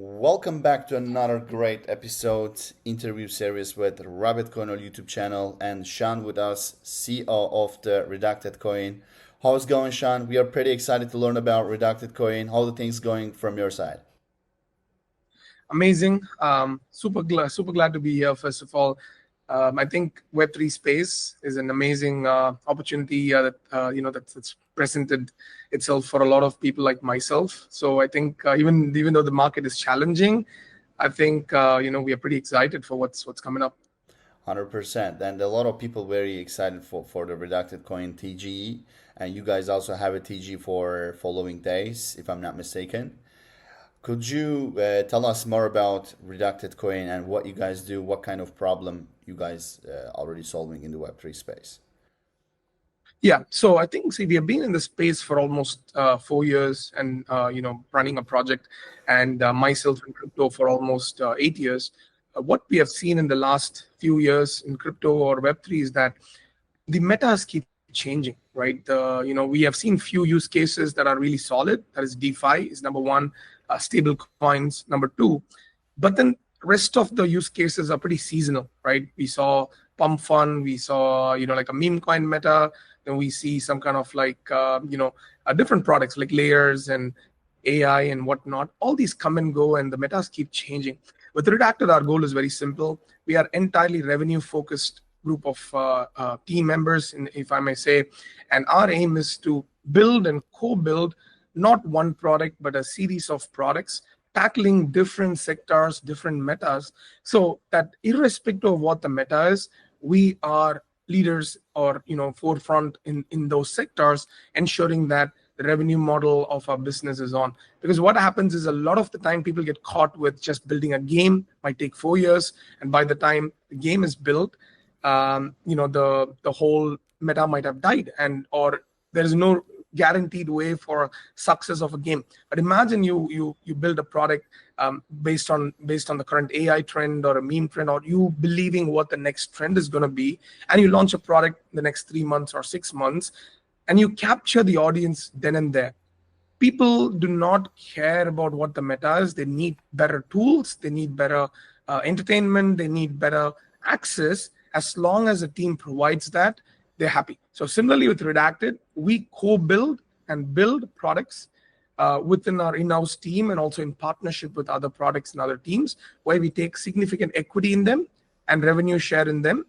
Welcome back to another great episode interview series with Rabbit Coin on YouTube channel and Sean with us, CEO of the Redacted Coin. How's it going, Sean? We are pretty excited to learn about Redacted Coin. How the things going from your side? Amazing. Super glad to be here. First of all, I think Web3 space is an amazing opportunity that's presented itself for a lot of people like myself. So I think even though the market is challenging, I think we are pretty excited for what's coming up. 100%. And a lot of people very excited for the Redacted Coin TGE. And you guys also have a TG for following days, if I'm not mistaken. Could you tell us more about Redacted Coin and what you guys do, what kind of problem you guys already solving in the Web3 space? Yeah, so I think we have been in the space for almost 4 years, and running a project, and myself in crypto for almost 8 years. What we have seen in the last few years in crypto or Web3 is that the metas keep changing, right? We have seen few use cases that are really solid. That is DeFi is number one, stable coins number two, but then rest of the use cases are pretty seasonal, right? We saw pump fund, we saw like a meme coin meta, then we see some kind of different products like layers and AI and whatnot. All these come and go, and the metas keep changing. With Redacted, our goal is very simple. We are entirely revenue focused group of team members, if I may say, and our aim is to build and co-build not one product but a series of products tackling different sectors, different metas, so that irrespective of what the meta is, we are leaders or forefront in those sectors, ensuring that the revenue model of our business is on. Because what happens is a lot of the time people get caught with just building a game, might take 4 years, and by the time the game is built, the whole meta might have died, or there is no guaranteed way for success of a game. But imagine you build a product based on the current AI trend or a meme trend, or you believing what the next trend is going to be, and you launch a product in the next 3 months or 6 months, and you capture the audience then and there. People do not care about what the meta is. They need better tools, they need better entertainment, they need better access. As long as the team provides that, they're happy. So similarly with Redacted, we co-build and build products within our in-house team, and also in partnership with other products and other teams, where we take significant equity in them and revenue share in them,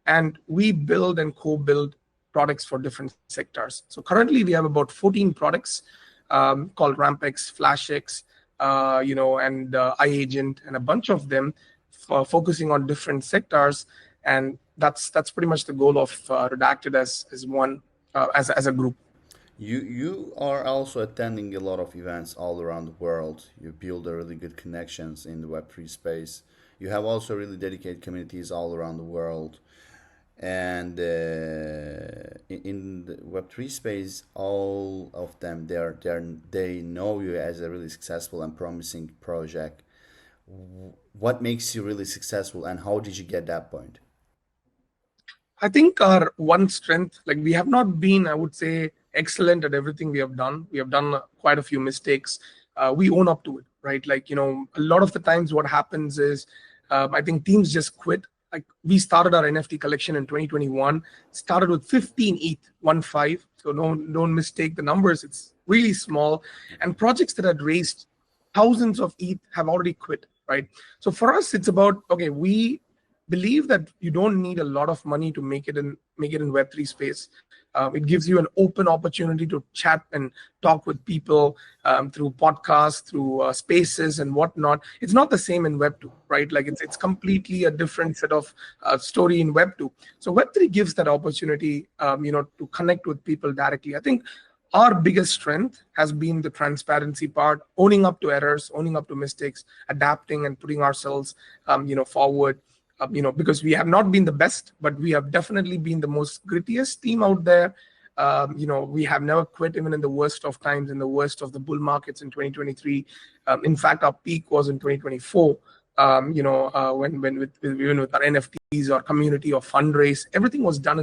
and we build and co-build products for different sectors. So currently we have about 14 products called RampX, FlashX, and iAgent, and a bunch of them focusing on different sectors. And that's pretty much the goal of Redacted as a group. You are also attending a lot of events all around the world. You build a really good connections in the Web3 space. You have also really dedicated communities all around the world. And in the Web3 space, all of them, they know you as a really successful and promising project. What makes you really successful, and how did you get that point? I think our one strength, like we have not been, I would say, excellent at everything we have done. We have done quite a few mistakes. We own up to it, right? A lot of the times what happens is, I think teams just quit. Like we started our NFT collection in 2021, started with 15 ETH, 15. So don't mistake the numbers. It's really small. And projects that had raised thousands of ETH have already quit, right? So for us, it's about, okay, we believe that you don't need a lot of money to make it in Web3 space. It gives you an open opportunity to chat and talk with people through podcasts, through spaces and whatnot. It's not the same in Web2, right? Like it's completely a different set of story in Web2. So Web3 gives that opportunity, to connect with people directly. I think our biggest strength has been the transparency part, owning up to errors, owning up to mistakes, adapting and putting ourselves, forward. Because we have not been the best, but we have definitely been the most grittiest team out there. We have never quit, even in the worst of times, in the worst of the bull markets in 2023. In fact, our peak was in 2024. When even with our NFTs or community or fundraise, everything was done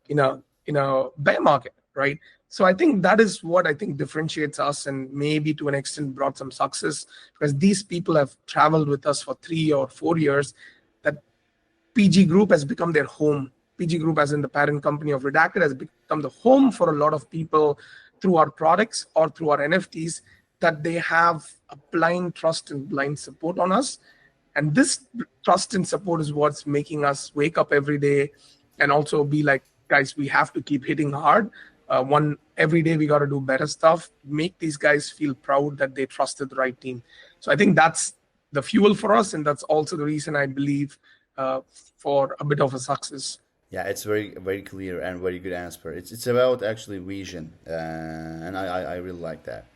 in a bear market, right? So I think that is what I think differentiates us, and maybe to an extent brought some success, because these people have traveled with us for 3 or 4 years. That PG Group has become their home. PG Group, as in the parent company of Redacted, has become the home for a lot of people through our products or through our NFTs, that they have a blind trust and blind support on us. And this trust and support is what's making us wake up every day and also be like, guys, we have to keep hitting hard. Every day we got to do better stuff, make these guys feel proud that they trusted the right team. So I think that's the fuel for us, and that's also the reason I believe for a bit of a success. Yeah, it's very very clear and very good answer. It's about actually vision, and I really like that.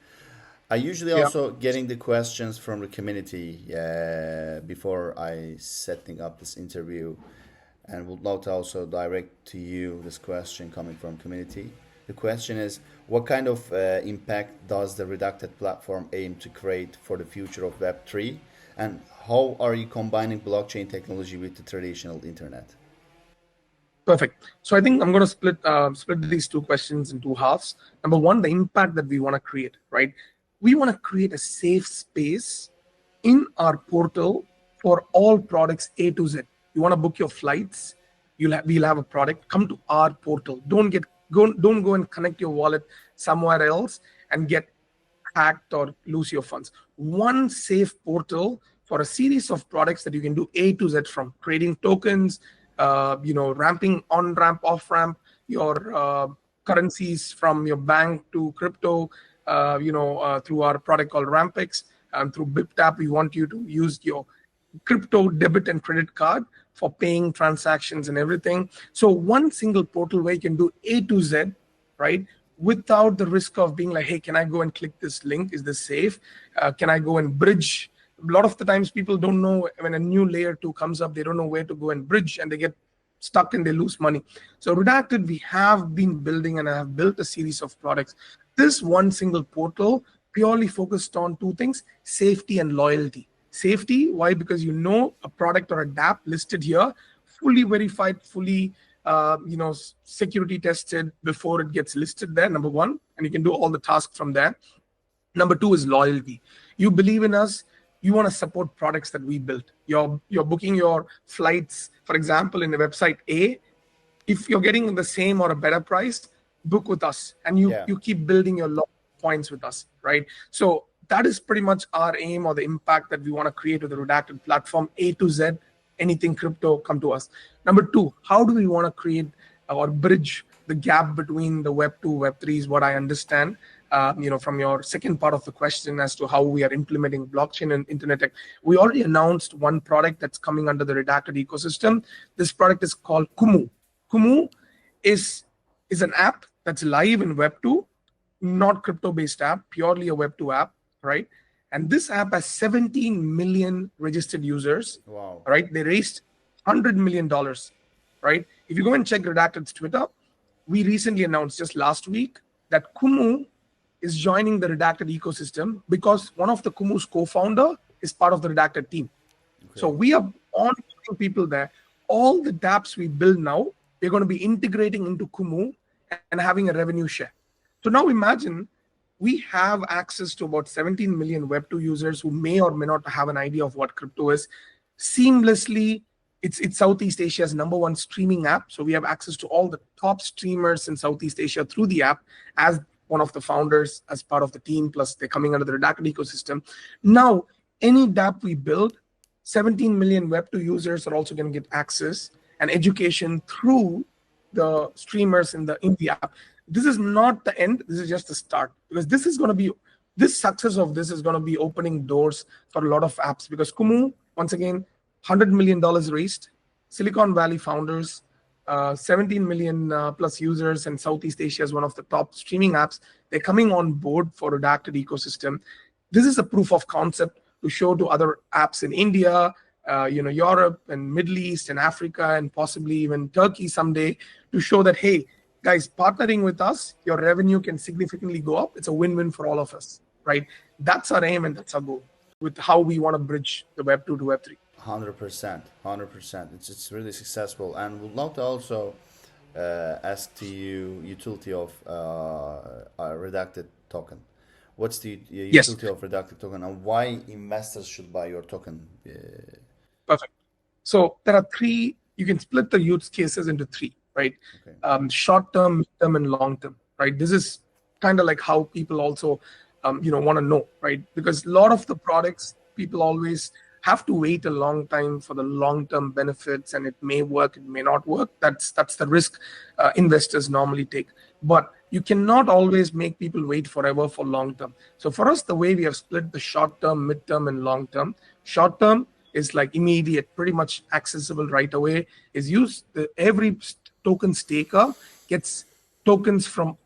I usually Yeah, also getting the questions from the community before I setting up this interview, and would love to also direct to you this question coming from community. The question is, what kind of impact does the Redacted platform aim to create for the future of Web3, and how are you combining blockchain technology with the traditional internet? perfect. So I think I'm going to split these two questions in two halves. Number one, the impact that we want to create, right? We want to create a safe space in our portal for all products A to Z. You want to book your flights, we'll have a product. Come to our portal. Don't go and connect your wallet somewhere else and get hacked or lose your funds. One safe portal for a series of products that you can do A to Z, from trading tokens, ramping on ramp, off ramp, your currencies from your bank to crypto, through our product called Rampix. Through BipTap, we want you to use your crypto debit and credit card for paying transactions and everything. So one single portal where you can do A to Z, right? Without the risk of being like, hey, can I go and click this link? Is this safe? Can I go and bridge? A lot of the times people don't know, when a new layer 2 comes up, they don't know where to go and bridge, and they get stuck and they lose money. So Redacted, we have been building and I have built a series of products. This one single portal purely focused on two things: safety and loyalty. Safety, why? Because a product or a DApp listed here, fully verified, fully security tested before it gets listed there, number one, and you can do all the tasks from there. Number two is loyalty. You believe in us, you want to support products that we built. You're booking your flights, for example, in the website A. If you're getting the same or a better price, book with us, and you Yeah. you keep building your points with us, right? So that is pretty much our aim, or the impact that we want to create with the Redacted platform. A to Z, anything crypto, come to us. Number two, how do we want to create or bridge the gap between the Web 2, Web 3 is what I understand. From your second part of the question as to how we are implementing blockchain and internet tech, we already announced one product that's coming under the Redacted ecosystem. This product is called Kumu. Kumu is an app that's live in Web 2, not crypto-based app, purely a Web 2 app, right? And this app has 17 million registered users. Wow. Right? They raised $100 million, right? If you go and check Redacted's Twitter, we recently announced just last week that Kumu is joining the Redacted ecosystem because one of the Kumu's co-founder is part of the Redacted team. Okay. So we are on people there. All the dApps we build now, we're going to be integrating into Kumu and having a revenue share. So now imagine we have access to about 17 million Web 2 users who may or may not have an idea of what crypto is. Seamlessly, it's Southeast Asia's #1 streaming app. So we have access to all the top streamers in Southeast Asia through the app as one of the founders, as part of the team, plus they're coming under the Redacted ecosystem. Now, any dApp we build, 17 million Web 2 users are also going to get access and education through the streamers in the app. This is not the end. This is just the start, because this success of this is going to be opening doors for a lot of apps, because Kumu, once again, $100 million raised, Silicon Valley founders, 17 million plus users, and Southeast Asia is one of the top streaming apps. They're coming on board for Redacted ecosystem. This is a proof of concept to show to other apps in India, Europe and Middle East and Africa, and possibly even Turkey someday, to show that, hey, guys, partnering with us, your revenue can significantly go up. It's a win-win for all of us, right? That's our aim and that's our goal with how we want to bridge the Web 2 to Web 3. 100%. It's really successful, and would love to also ask to you utility of a redacted token. What's the Yes, utility of redacted token and why investors should buy your token? perfect. So there are three. You can split the use cases into three, right? Okay. Short term, mid term, and long term, right? This is kind of like how people also, want to know, right? Because a lot of the products, people always have to wait a long time for the long term benefits, and it may work, it may not work. That's the risk investors normally take. But you cannot always make people wait forever for long term. So for us, the way we have split the short term, mid term, and long term, short term is like immediate, pretty much accessible right away, is used. Every token staker gets tokens from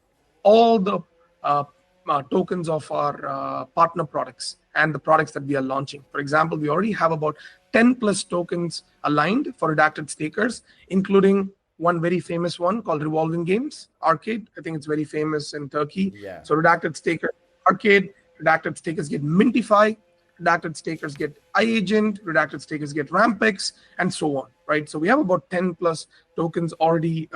all the tokens of our partner products and the products that we are launching. For example, we already have about 10 plus tokens aligned for redacted stakers, including one very famous one called Revolving Games Arcade. I think it's very famous in Turkey. Yeah. So redacted staker Arcade, redacted stakers get Mintify, redacted stakers get iAgent, redacted stakers get Rampex, and so on, right? So we have about 10 plus tokens already,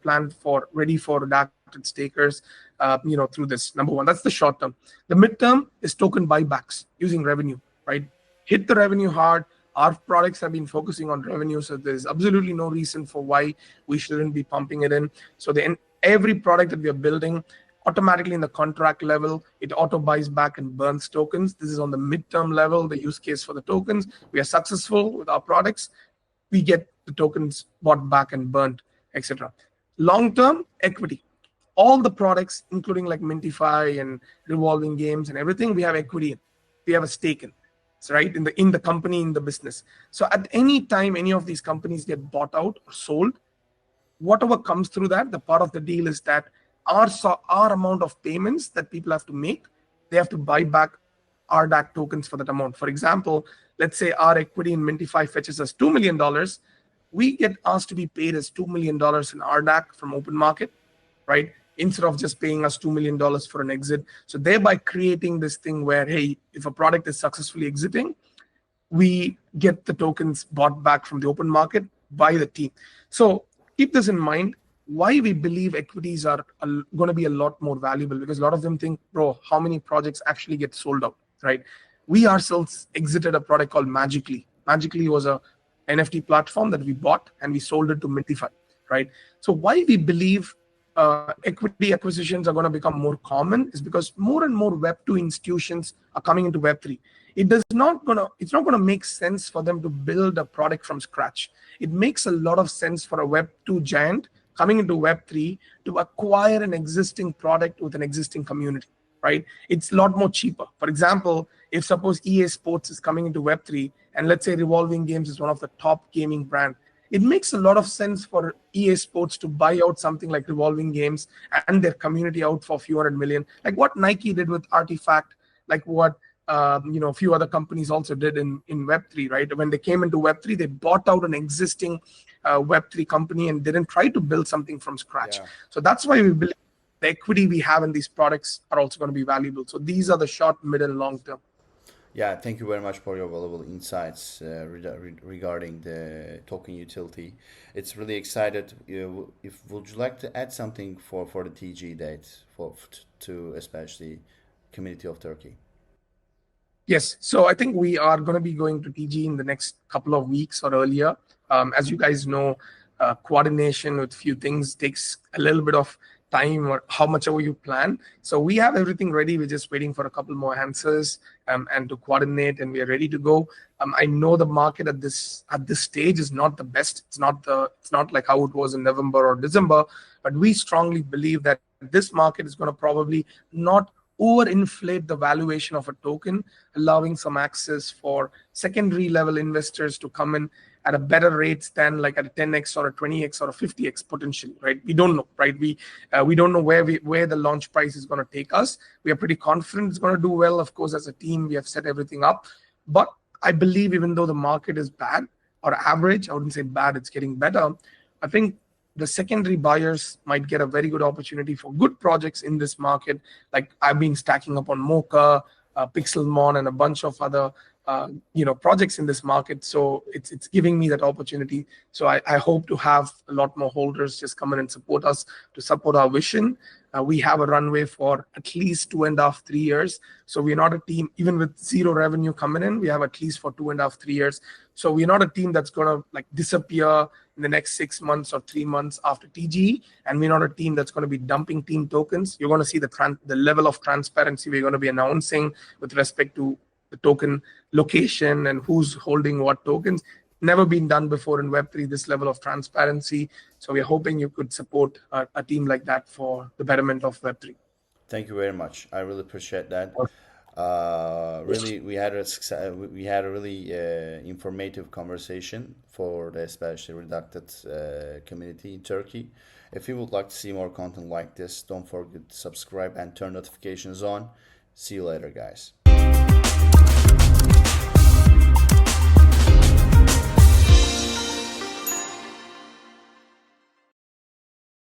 planned for, ready for redacted stakers, through this. Number one, that's the short term. The midterm is token buybacks using revenue, right? Hit the revenue hard. Our products have been focusing on revenue, so there's absolutely no reason for why we shouldn't be pumping it in. So every product that we are building, automatically in the contract level, it auto buys back and burns tokens. This is on the midterm level, the use case for the tokens. We are successful with our products. We get the tokens bought back and burnt, etc. Long-term equity. All the products, including like Mintify and Revolving Games and everything, we have equity in. We have a stake in. So, right, in the company, in the business. So at any time any of these companies get bought out or sold, whatever comes through that, the part of the deal is that our amount of payments that people have to make, they have to buy back RDAC tokens for that amount. For example, let's say our equity in Mintify fetches us $2 million. We get asked to be paid as $2 million in RDAC from open market, right? Instead of just paying us $2 million for an exit. So thereby creating this thing where, hey, if a product is successfully exiting, we get the tokens bought back from the open market by the team. So keep this in mind. Why we believe equities are going to be a lot more valuable, because a lot of them think, bro, how many projects actually get sold out, right? We ourselves exited a product called Magically. Magically was a NFT platform that we bought and we sold it to Mintify, right? So why we believe equity acquisitions are going to become more common is because more and more Web2 institutions are coming into Web3. It's not going to make sense for them to build a product from scratch. It makes a lot of sense for a Web2 giant coming into Web3 to acquire an existing product with an existing community, right? It's a lot more cheaper. For example, if suppose EA Sports is coming into Web3 and let's say Revolving Games is one of the top gaming brand, it makes a lot of sense for EA Sports to buy out something like Revolving Games and their community out for a few hundred million, like what Nike did with Artifact, like what a few other companies also did in Web3, right? When they came into Web3, they bought out an existing Web3 company and didn't try to build something from scratch. Yeah. So that's why we believe the equity we have in these products are also going to be valuable. So these are the short, mid, and long term. Yeah, thank you very much for your valuable insights regarding the token utility. It's really excited. Would you like to add something for the TG date to especially community of Turkey? Yes, so I think we are going to be going to TG in the next couple of weeks or earlier. As you guys know, coordination with few things takes a little bit of time or how much ever you plan. So we have everything ready. We're just waiting for a couple more answers and to coordinate, and we are ready to go. I know the market at this stage is not the best. It's not like how it was in November or December, but we strongly believe that this market is going to probably not overinflate the valuation of a token, allowing some access for secondary level investors to come in at a better rates than like at a 10x or a 20x or a 50x potentially, right? We don't know, right? We don't know where the launch price is going to take us. We are pretty confident it's going to do well. Of course, as a team, we have set everything up. But I believe even though the market is bad or average, I wouldn't say bad, it's getting better. I think the secondary buyers might get a very good opportunity for good projects in this market. Like I've been stacking up on Mocha, Pixelmon, and a bunch of other projects in this market. So it's giving me that opportunity. So I hope to have a lot more holders just come in and support us to support our vision. We have a runway for at least 2.5, 3 years. So we're not a team, even with zero revenue coming in, we have at least for 2.5, 3 years. So we're not a team that's going to disappear in the next 6 months or 3 months after TGE. And we're not a team that's going to be dumping team tokens. You're going to see the level of transparency we're going to be announcing with respect to the token location and who's holding what tokens. Never been done before in Web3, this level of transparency. So we're hoping you could support a team like that for the betterment of Web3. Thank you very much. I really appreciate that. Really, we had a really informative conversation for the especially Redacted community in Turkey. If you would like to see more content like this, don't forget to subscribe and turn notifications on. See you later, guys.